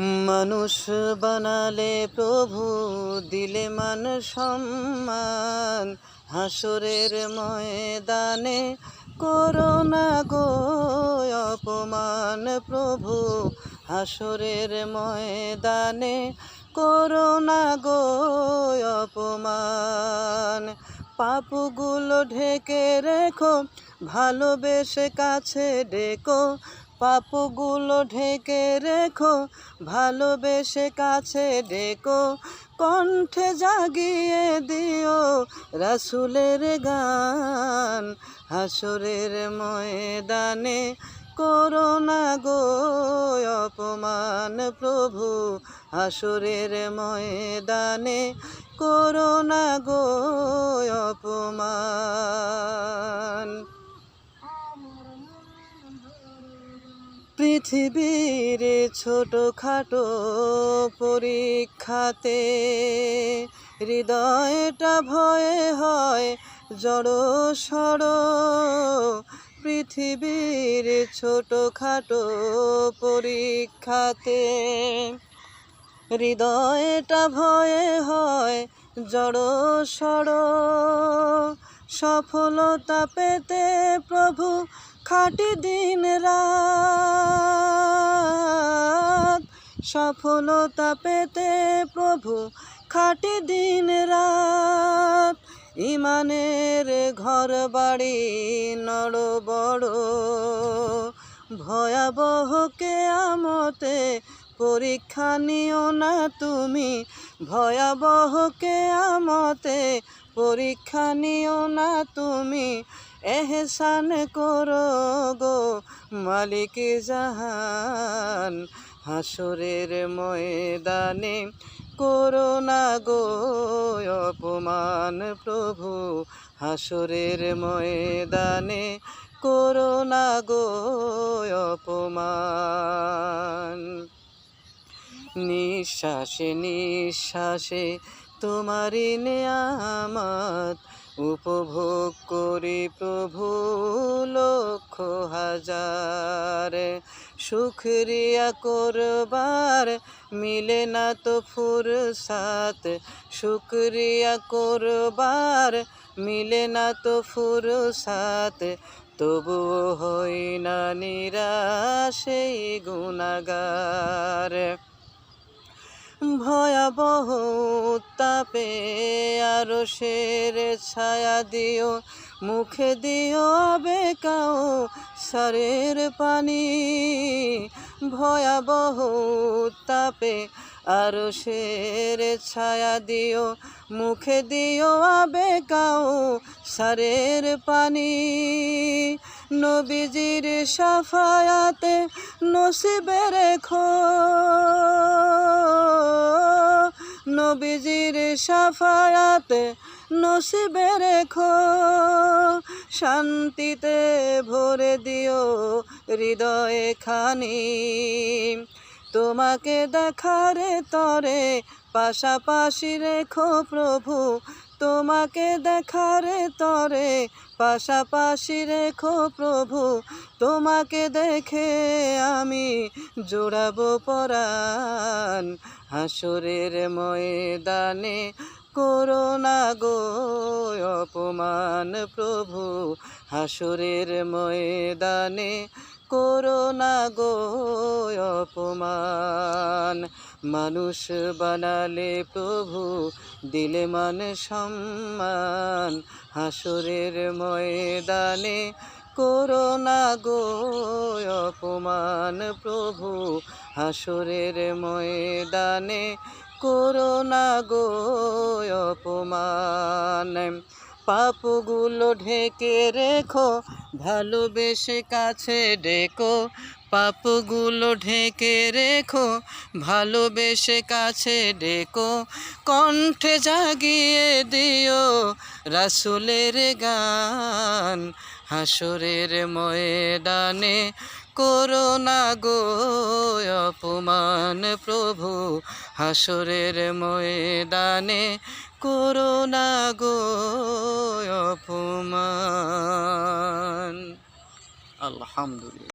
মানুষ বানালে প্রভু, দিলে মান সম্মান, হাসরের ময়দানে করোনা গো অপমান। প্রভু হাসরের ময়দানে করোনা গো অপমান। পাপগুলো ঢেকে রেখো, ভালোবেসে কাছে ডেকো। পাপগুলো ঢেকে রেখো, ভালোবেসে কাছে ডেকো। কণ্ঠে জাগিয়ে দিও রাসূলের গান, হাসরের ময়দানে করোনা গো অপমান। প্রভু হাসরের ময়দানে করোনা গো অপমান। পৃথিবীর ছোটখাটো পরীক্ষাতে হৃদয়টা ভয়ে হয় জড়ো সড়ো। পৃথিবীর ছোটখাটো পরীক্ষাতে হৃদয়টা ভয়ে হয় জড়ো সড়ো। সফলতা পেতে প্রভু খাটি দিন রাত, সফলতা পেতে প্রভু খাটি দিন রাত। ইমানের ঘর বাড়ি নড় বড়, ভয়াবহ কিয়ামতে পরীক্ষা নিও না তুমি। ভয়াবহ কিয়ামতে পরীক্ষা নিও না তুমি। এহসান করো গো মালিক জাহান, হাসরের ময়দানে করোনা গো অপমান। প্রভু হাসরের ময়দানে করোনা গো অপমান। নিঃশ্বাসে নিঃশ্বাসে তোমারি নেয়ামত উপভোগ করি প্রভু লক্ষ হাজার। শুকরিয়া করবার মিলে না তো ফুরসাত, শুকরিয়া করবার মিলে না তো ফুরসাত। তবুও হই না নিরাশ এই গুনাহগার। ভয়াবহ উত্তাপে আরশের ছায়া দিও, মুখে দিও আবেকাও সারের পানি। ভয়াবহ উত্তাপে আরশের ছায়া দিও, মুখে দিও আবেকাও সারের পানি। নবীজির শাফায়াতে নসিবে রেখো, নবীজির শাফায়াতে নসিবে রেখো। শান্তিতে ভরে দিও হৃদয়ে খানি, তোমাকে দেখার তরে পাশাপাশি রেখো প্রভু। তোমাকে দেখার তরে পাশাপাশি রেখো প্রভু। তোমাকে দেখে আমি জোড়াবো পরাণ, হাসরের ময়দানে করোনা গো অপমান। প্রভু হাসরের ময়দানে করোনা গো অপমান। মানুষ বানালে প্রভু, দিলে মান সম্মান, হাসরের ময়দানে করোনা গো অপমান। প্রভু হাসরের ময়দানে করোনা গো অপমান। পাপগুলো ঢেকে রেখো, ভালোবেসে কাছে ডেকো। পাপগুলো ঢেকে রেখো, ভালোবেসে কাছে ডেকো। কণ্ঠে জাগিয়ে দিও রাসূলের গান, হাসরের ময়দানে করোনা গো অপমান। প্রভু হাসরের ময়দানে করোনা গো অপমান। আলহামদুলিল্লাহ।